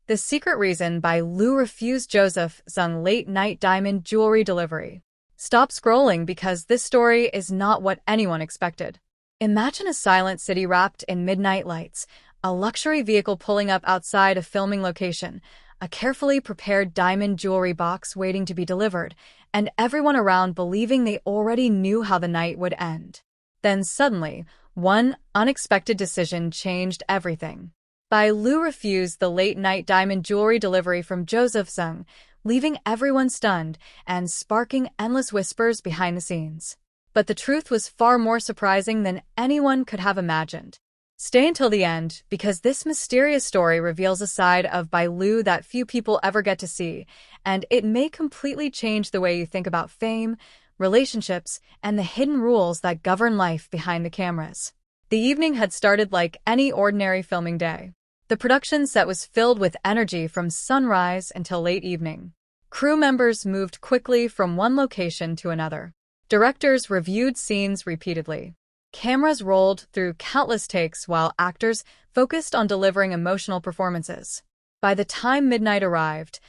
The secret reason Bai Lu refused Joseph Zeng late-night diamond jewelry delivery. Stop scrolling because this story is not what anyone expected. Imagine a silent city wrapped in midnight lights, a luxury vehicle pulling up outside a filming location, a carefully prepared diamond jewelry box waiting to be delivered, and everyone around believing they already knew how the night would end. Then suddenly, one unexpected decision changed everything. Bai Lu refused the late-night diamond jewelry delivery from Joseph Zeng, leaving everyone stunned and sparking endless whispers behind the scenes. But the truth was far more surprising than anyone could have imagined. Stay until the end, because this mysterious story reveals a side of Bai Lu that few people ever get to see, and it may completely change the way you think about fame, relationships, and the hidden rules that govern life behind the cameras. The evening had started like any ordinary filming day. The production set was filled with energy from sunrise until late evening. Crew members moved quickly from one location to another. Directors reviewed scenes repeatedly. Cameras rolled through countless takes while actors focused on delivering emotional performances. By the time midnight arrived,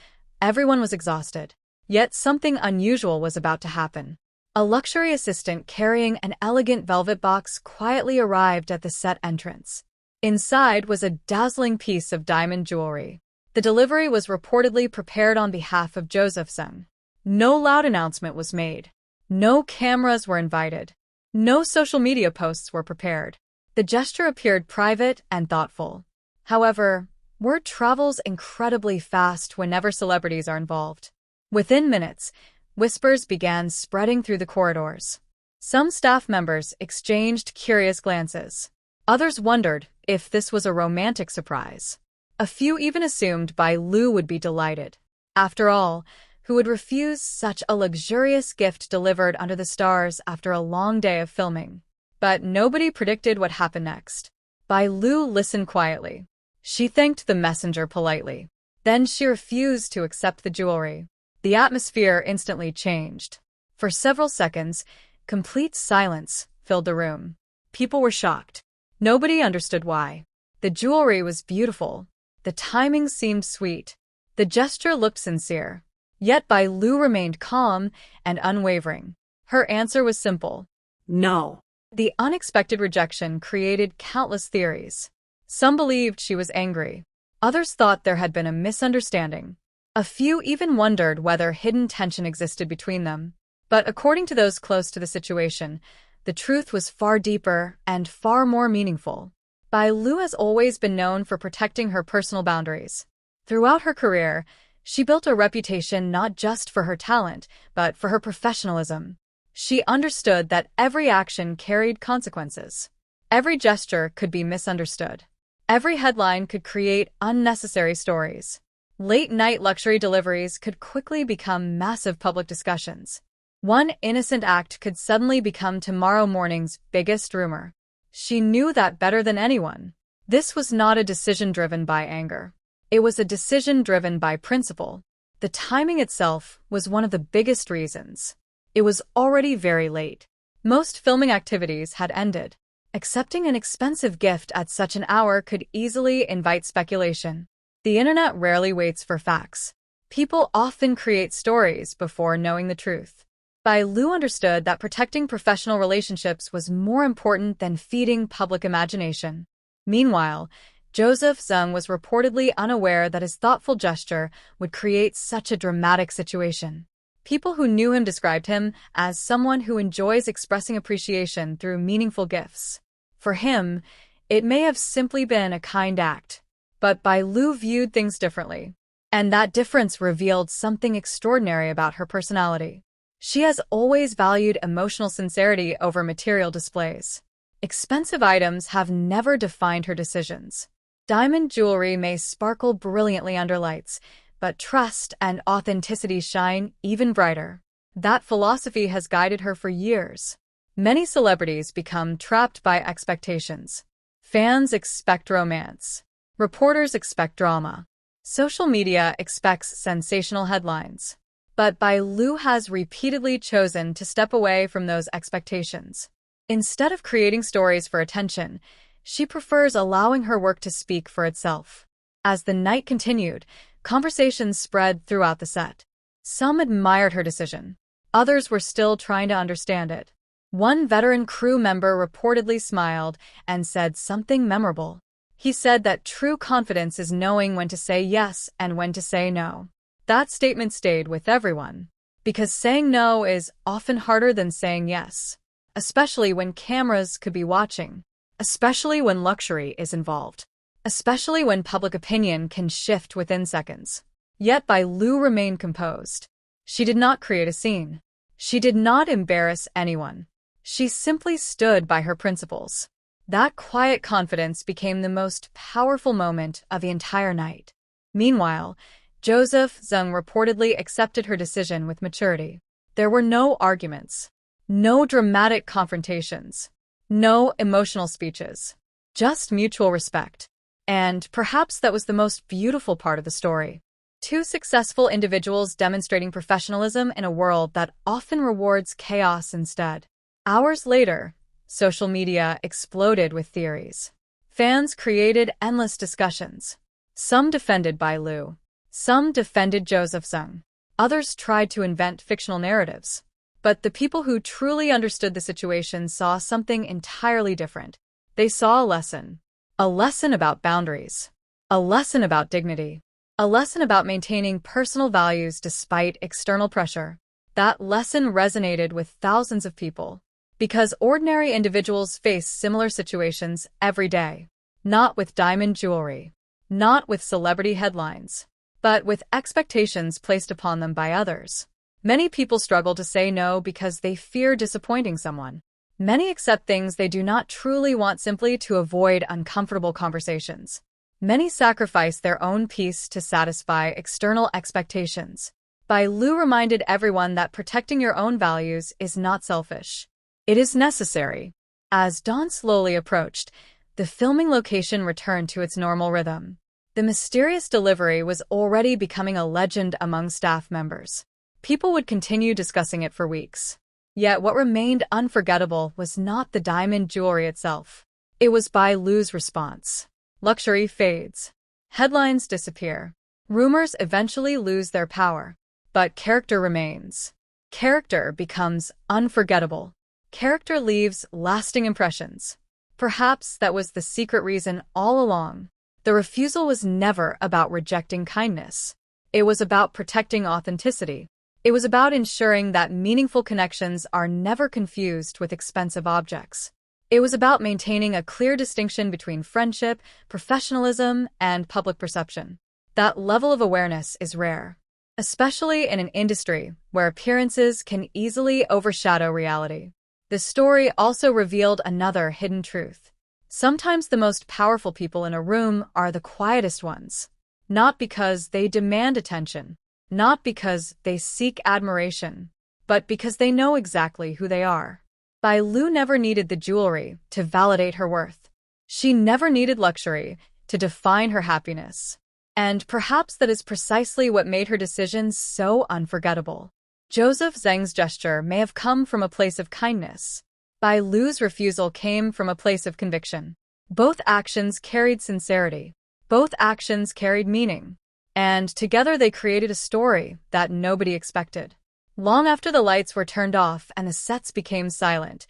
everyone was exhausted. Yet something unusual was about to happen. A luxury assistant carrying an elegant velvet box quietly arrived at the set entrance. Inside was a dazzling piece of diamond jewelry. The delivery was reportedly prepared on behalf of Joseph Zeng. No loud announcement was made. No cameras were invited. No social media posts were prepared. The gesture appeared private and thoughtful. However, word travels incredibly fast whenever celebrities are involved. Within minutes, whispers began spreading through the corridors. Some staff members exchanged curious glances. Others wondered if this was a romantic surprise. A few even assumed Bai Lu would be delighted. After all, who would refuse such a luxurious gift delivered under the stars after a long day of filming? But nobody predicted what happened next. Bai Lu listened quietly. She thanked the messenger politely. Then she refused to accept the jewelry. The atmosphere instantly changed. For several seconds, complete silence filled the room. People were shocked. Nobody understood why. The jewelry was beautiful. The timing seemed sweet. The gesture looked sincere. Yet Bai Lu remained calm and unwavering. Her answer was simple. No. The unexpected rejection created countless theories. Some believed she was angry. Others thought there had been a misunderstanding. A few even wondered whether hidden tension existed between them. But according to those close to the situation, the truth was far deeper and far more meaningful. Bai Lu has always been known for protecting her personal boundaries. Throughout her career, she built a reputation not just for her talent, but for her professionalism. She understood that every action carried consequences. Every gesture could be misunderstood. Every headline could create unnecessary stories. Late-night luxury deliveries could quickly become massive public discussions. One innocent act could suddenly become tomorrow morning's biggest rumor. She knew that better than anyone. This was not a decision driven by anger. It was a decision driven by principle. The timing itself was one of the biggest reasons. It was already very late. Most filming activities had ended. Accepting an expensive gift at such an hour could easily invite speculation. The internet rarely waits for facts. People often create stories before knowing the truth. Bai Lu understood that protecting professional relationships was more important than feeding public imagination. Meanwhile, Joseph Zeng was reportedly unaware that his thoughtful gesture would create such a dramatic situation. People who knew him described him as someone who enjoys expressing appreciation through meaningful gifts. For him, it may have simply been a kind act. But Bai Lu viewed things differently. And that difference revealed something extraordinary about her personality. She has always valued emotional sincerity over material displays. Expensive items have never defined her decisions. Diamond jewelry may sparkle brilliantly under lights, but trust and authenticity shine even brighter. That philosophy has guided her for years. Many celebrities become trapped by expectations. Fans expect romance. Reporters expect drama. Social media expects sensational headlines. But Bai Lu has repeatedly chosen to step away from those expectations. Instead of creating stories for attention, she prefers allowing her work to speak for itself. As the night continued, conversations spread throughout the set. Some admired her decision. Others were still trying to understand it. One veteran crew member reportedly smiled and said something memorable. He said that true confidence is knowing when to say yes and when to say no. That statement stayed with everyone, because saying no is often harder than saying yes, especially when cameras could be watching, especially when luxury is involved, especially when public opinion can shift within seconds. Yet Bai Lu remained composed. She did not create a scene. She did not embarrass anyone. She simply stood by her principles. That quiet confidence became the most powerful moment of the entire night. Meanwhile, Zeng reportedly accepted her decision with maturity. There were no arguments, no dramatic confrontations, no emotional speeches, just mutual respect. And perhaps that was the most beautiful part of the story. Two successful individuals demonstrating professionalism in a world that often rewards chaos instead. Hours later, social media exploded with theories. Fans created endless discussions. Some defended Bai Lu. Some defended Zeng. Others tried to invent fictional narratives. But the people who truly understood the situation saw something entirely different. They saw a lesson about boundaries, a lesson about dignity, a lesson about maintaining personal values despite external pressure. That lesson resonated with thousands of people, because ordinary individuals face similar situations every day. Not with diamond jewelry, not with celebrity headlines, but with expectations placed upon them by others. Many people struggle to say no because they fear disappointing someone. Many accept things they do not truly want simply to avoid uncomfortable conversations. Many sacrifice their own peace to satisfy external expectations. Bai Lu reminded everyone that protecting your own values is not selfish. It is necessary. As dawn slowly approached, the filming location returned to its normal rhythm. The mysterious delivery was already becoming a legend among staff members. People would continue discussing it for weeks. Yet what remained unforgettable was not the diamond jewelry itself. It was Bai Lu's response. Luxury fades. Headlines disappear. Rumors eventually lose their power. But character remains. Character becomes unforgettable. Character leaves lasting impressions. Perhaps that was the secret reason all along. The refusal was never about rejecting kindness. It was about protecting authenticity. It was about ensuring that meaningful connections are never confused with expensive objects. It was about maintaining a clear distinction between friendship, professionalism, and public perception. That level of awareness is rare, especially in an industry where appearances can easily overshadow reality. The story also revealed another hidden truth. Sometimes the most powerful people in a room are the quietest ones. Not because they demand attention, not because they seek admiration, but because they know exactly who they are. Bai Lu never needed the jewelry to validate her worth. She never needed luxury to define her happiness. And perhaps that is precisely what made her decisions so unforgettable. Zeng's gesture may have come from a place of kindness. Bai Lu's refusal came from a place of conviction. Both actions carried sincerity. Both actions carried meaning. And together they created a story that nobody expected. Long after the lights were turned off and the sets became silent,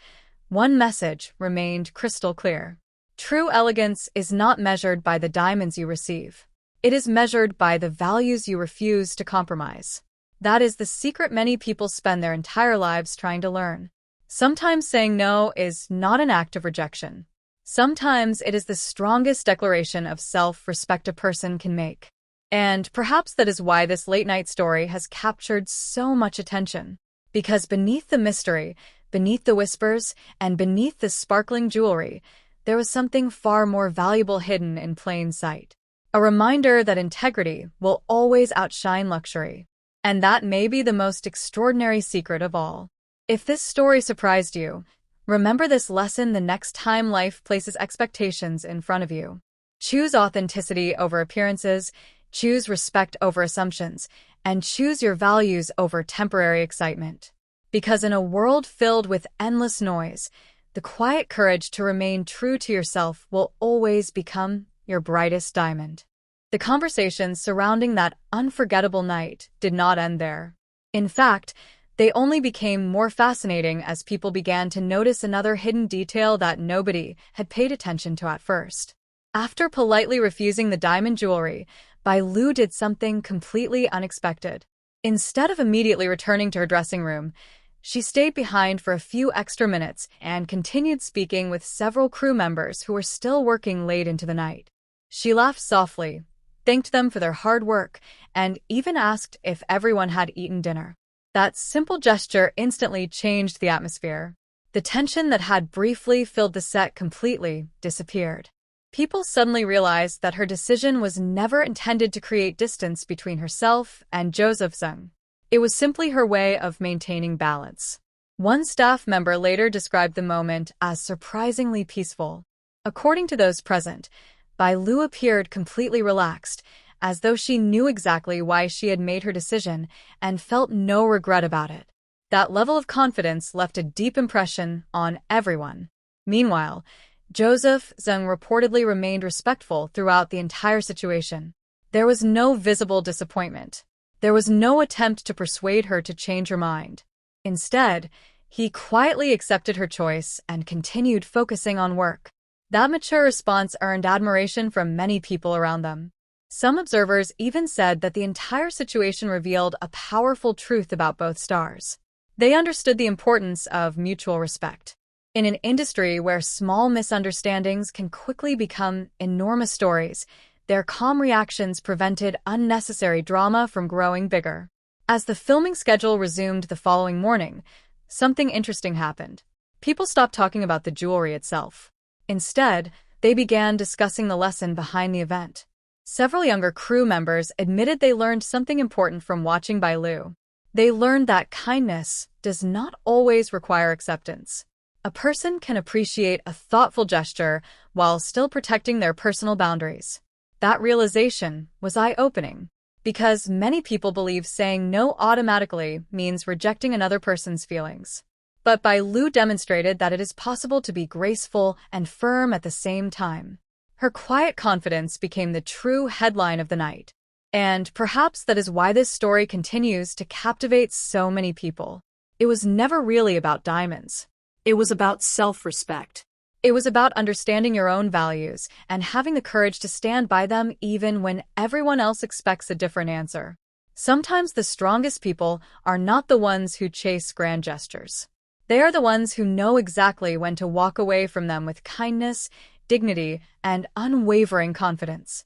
one message remained crystal clear. True elegance is not measured by the diamonds you receive. It is measured by the values you refuse to compromise. That is the secret many people spend their entire lives trying to learn. Sometimes saying no is not an act of rejection. Sometimes it is the strongest declaration of self-respect a person can make. And perhaps that is why this late-night story has captured so much attention. Because beneath the mystery, beneath the whispers, and beneath the sparkling jewelry, there was something far more valuable hidden in plain sight. A reminder that integrity will always outshine luxury. And that may be the most extraordinary secret of all. If this story surprised you, remember this lesson the next time life places expectations in front of you. Choose authenticity over appearances, choose respect over assumptions, and choose your values over temporary excitement. Because in a world filled with endless noise, the quiet courage to remain true to yourself will always become your brightest diamond. The conversations surrounding that unforgettable night did not end there. In fact, they only became more fascinating as people began to notice another hidden detail that nobody had paid attention to at first. After politely refusing the diamond jewelry, Bai Lu did something completely unexpected. Instead of immediately returning to her dressing room, she stayed behind for a few extra minutes and continued speaking with several crew members who were still working late into the night. She laughed softly, thanked them for their hard work, and even asked if everyone had eaten dinner. That simple gesture instantly changed the atmosphere. The tension that had briefly filled the set completely disappeared. People suddenly realized that her decision was never intended to create distance between herself and Joseph Zeng. It was simply her way of maintaining balance. One staff member later described the moment as surprisingly peaceful. According to those present, Bai Lu appeared completely relaxed, as though she knew exactly why she had made her decision and felt no regret about it. That level of confidence left a deep impression on everyone. Meanwhile, Joseph Zeng reportedly remained respectful throughout the entire situation. There was no visible disappointment. There was no attempt to persuade her to change her mind. Instead, he quietly accepted her choice and continued focusing on work. That mature response earned admiration from many people around them. Some observers even said that the entire situation revealed a powerful truth about both stars. They understood the importance of mutual respect. In an industry where small misunderstandings can quickly become enormous stories, their calm reactions prevented unnecessary drama from growing bigger. As the filming schedule resumed the following morning, something interesting happened. People stopped talking about the jewelry itself. Instead, they began discussing the lesson behind the event. Several younger crew members admitted they learned something important from watching Bai Lu. They learned that kindness does not always require acceptance. A person can appreciate a thoughtful gesture while still protecting their personal boundaries. That realization was eye-opening, because many people believe saying no automatically means rejecting another person's feelings. But Bai Lu demonstrated that it is possible to be graceful and firm at the same time. Her quiet confidence became the true headline of the night. And perhaps that is why this story continues to captivate so many people. It was never really about diamonds. It was about self-respect. It was about understanding your own values and having the courage to stand by them even when everyone else expects a different answer. Sometimes the strongest people are not the ones who chase grand gestures. They are the ones who know exactly when to walk away from them with kindness, dignity, and unwavering confidence.